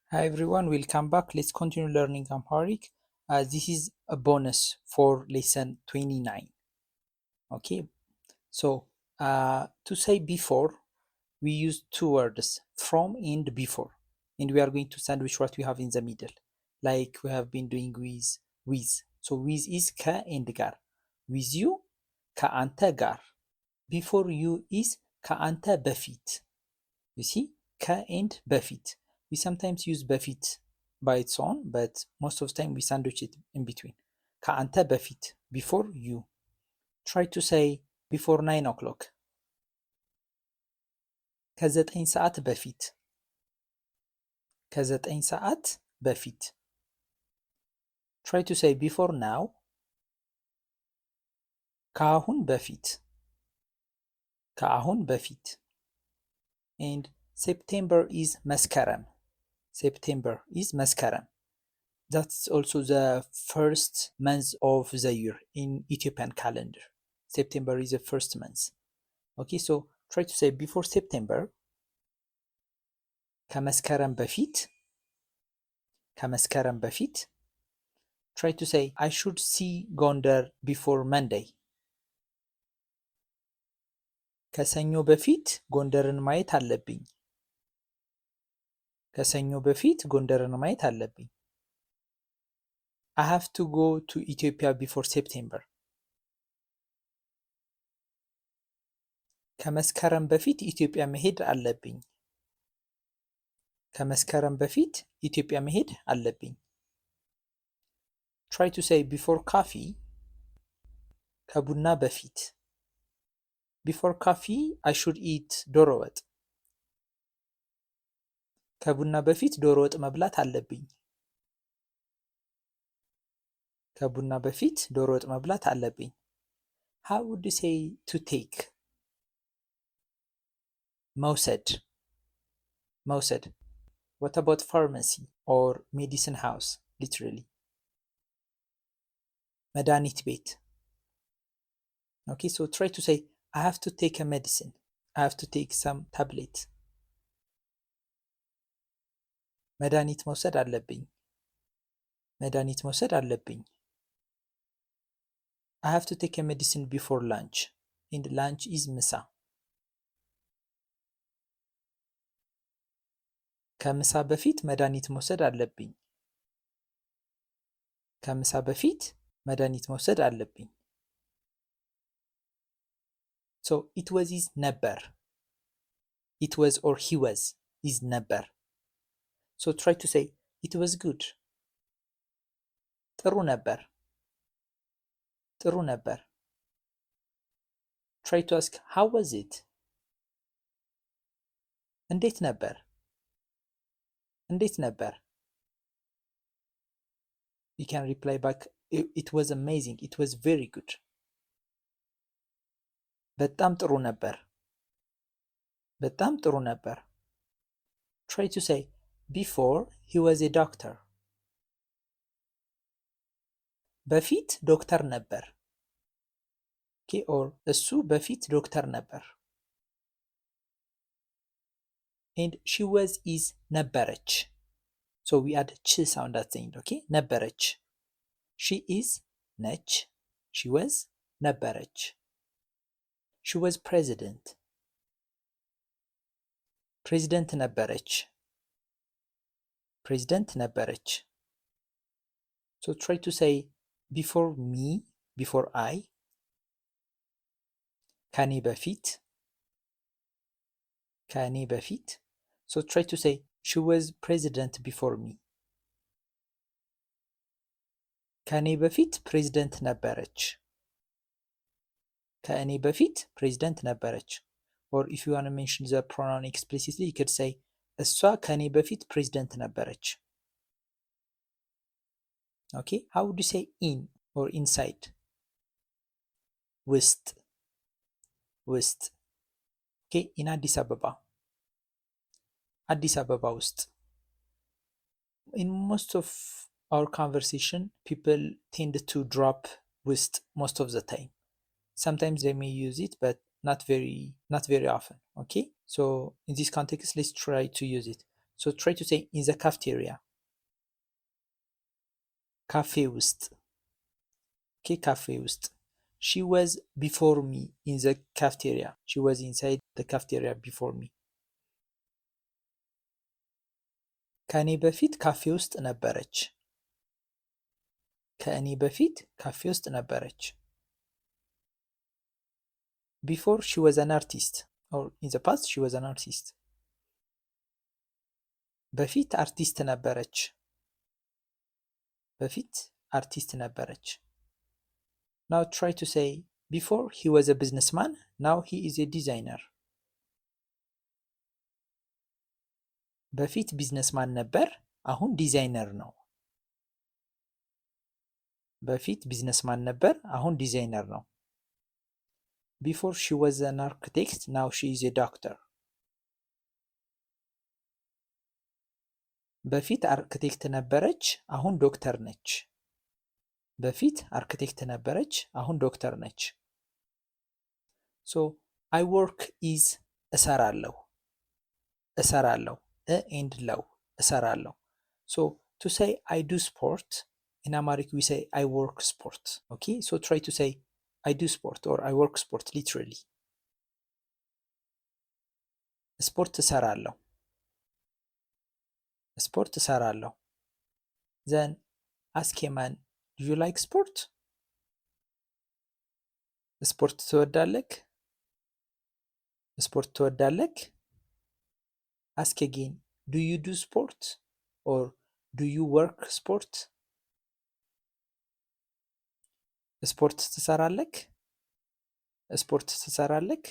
Hi everyone, welcome back. Let's continue learning Amharic. This is a bonus for lesson 29. Okay, so to say before, we use two words, from and before. And we are going to sandwich what we have in the middle, like we have been doing with. So with is ka and gar. With you, ከአንተ ጋር. Before you is ከአንተ በፊት. You see, ka and በፊት. We sometimes use በፊት by its own, but most of the time we sandwich it in between. ከአንተ በፊት, before you. Try to say before 9 o'clock. ከዘጠኝ ሰዓት በፊት. ከዘጠኝ ሰዓት በፊት. Try to say before now. ከአሁን በፊት. ከአሁን በፊት. And September is መስከረም. September is መስከረም. That's also the first month of the year in Ethiopian calendar. September is the first month. Okay, so try to say before September. ከመስከረም በፊት. ከመስከረም በፊት. Try to say I should see Gondar before Monday. ከሰኞ በፊት ጎንደርን ማየት አለብኝ. ከሰኞ በፊት ጎንደርን ማየት አለብኝ. I have to go to Ethiopia before September. ከመስከረም በፊት ኢትዮጵያ መሄድ አለብኝ. ከመስከረም በፊት ኢትዮጵያ መሄድ አለብኝ. Try to say before coffee. ከቡና በፊት. Before coffee I should eat ዶሮ ወጥ. ከቡና በፊት ዶሮ ወጥ መብላት አለብኝ. ከቡና በፊት ዶሮ ወጥ መብላት አለብኝ. How would you say to take? መውሰድ. መውሰድ. What about pharmacy or medicine house? Literally. መድኃኒት ቤት. Okay, so try to say I have to take a medicine. I have to take some tablet. መድኃኒት መውሰድ አለብኝ. መድኃኒት መውሰድ አለብኝ. I have to take a medicine before lunch. And lunch is ምሳ. ከምሳ በፊት መድኃኒት መውሰድ አለብኝ. ከምሳ በፊት መድኃኒት መውሰድ አለብኝ. So it was is ነበር. It was or he was is ነበር. So try to say it was good. ጥሩ ነበር. ጥሩ ነበር. Try to ask how was it? እንዴት ነበር? እንዴት ነበር? You can reply back it was amazing. It was very good. በጣም ጥሩ ነበር. በጣም ጥሩ ነበር. Try to say before he was a doctor. በፊት ዶክተር ነበር. Okay, or እሱ በፊት ዶክተር ነበር. And she was is ነበረች. So we add ች sound at the end. Okay, ነበረች. She is ነች. She was ነበረች. She was president. President ነበረች. President ነበረች. So try to say before me, before I. ከኔ በፊት. ከኔ በፊት. So try to say she was president before me. ከኔ በፊት ፕሬዝደንት ነበረች. ከእኔ በፊት ፕሬዝደንት ነበረች. Or if you want to mention the pronoun explicitly, you could say እሷ ከኔ በፊት ፕሬዝደንት ነበረች. Okay, how would you say in or inside? ውስጥ. ውስጥ. Okay, in አዲስ አበባ. አዲስ አበባ ውስጥ. In most of our conversation, people tend to drop ውስጥ most of the time. Sometimes they may use it, but not very often. Okay, so in this context, let's try to use it. So try to say in the cafeteria. ካፌ ውስጥ okay ካፌ ውስጥ she was before me in the cafeteria. She was inside the cafeteria before me. ከኔ በፊት ካፌ ውስጥ ነበረች ከእኔ በፊት ካፌ ውስጥ ነበረች before she was an artist or in the past she was an artist. በፊት አርቲስት ነበረች በፊት አርቲስት ነበረች. Now try to say before he was a businessman, now he is a designer. በፊት ቢዝነስማን ነበር አሁን ዲዛይነር ነው በፊት ቢዝነስማን ነበር አሁን ዲዛይነር ነው. Before she was an architect, now she is a doctor. በፊት አርክቴክት ነበረች አሁን ዶክተር ነች በፊት አርክቴክት ነበረች አሁን ዶክተር ነች. So I work is እሰራለሁ and ለው እሰራለሁ. So to say I do sport in Amharic we say I work sport. Okay, so try to say I do sport or I work sport literally. ስፖርት እሰራለሁ ስፖርት እሰራለሁ. Then ask a man, do you like sport? ስፖርት ትወዳለህ ስፖርት ትወዳለህ? Ask again, do you do sport or do you work sport? ስፖርት ትሰራለህ ስፖርት ትሰራለህ?